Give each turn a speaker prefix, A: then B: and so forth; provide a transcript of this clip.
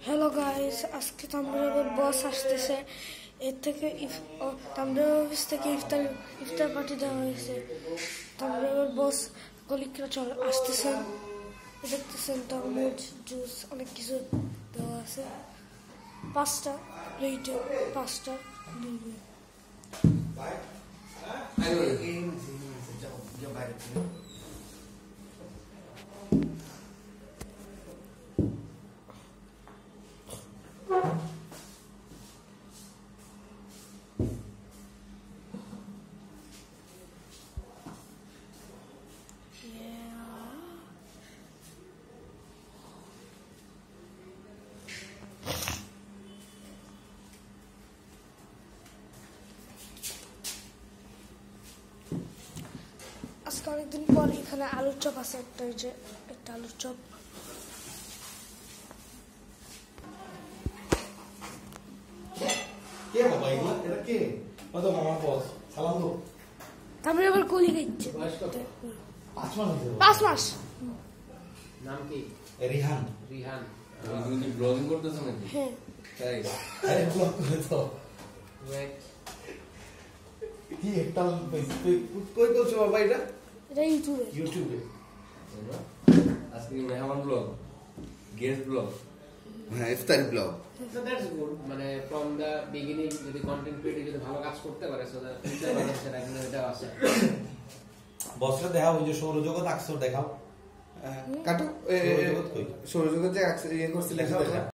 A: Hello guys, আজকে তাম্বুরের বস আসতেছে। এর থেকে তাম্বুরের অফিস থেকে ইফতার পার্টি দেওয়া হয়েছে। তাম্বুরের বস কলিগরা আসতেছেন, দেখতেছেন তরমুজ জুস অনেক কিছু দেওয়া আছে। 5টা প্লেটে 5টা দিবে। আজকে অনেকদিন পর এখানে আলুর চপ আছে, একটা আলুর চপ।
B: কে বাবা এগুলা? এটা কে? ও তো মামার বস। সালাম দাও।
A: তারপরে আবার কলি খাইছে।
B: 5 মাস হয়েছে।
A: 5 মাস।
C: নাম কি?
B: রিহান।
C: রিহান।
D: তুমি কি ব্লগিং করতেছো নাকি?
A: হ্যাঁ।
D: তাই?
B: আরে ব্লগ করে তো।
C: ওয়েট।
B: কি একটা কই করছো বাবা এটা?
A: এটা ইউটিউবে।
B: ইউটিউবে।
D: আজকে কি মেহমান ব্লগ? Guest blog?
E: হ্যাঁ, ইফতারি ব্লগ।
C: So that's good. মানে from the beginning যদি কন্টেন্ট ক্রিয়েটর যদি ভালো কাজ করতে পারে সো দ্যাট ফিউচার বানাচ্ছে না কিন্তু এটা আছে।
B: বসরা দেখাও, ওই যে সৌরজগৎ আকসর দেখাও।
E: কাটো
B: সৌরজগৎ কই?
E: সৌরজগৎ যে ইয়ে করছিল
B: দেখাও।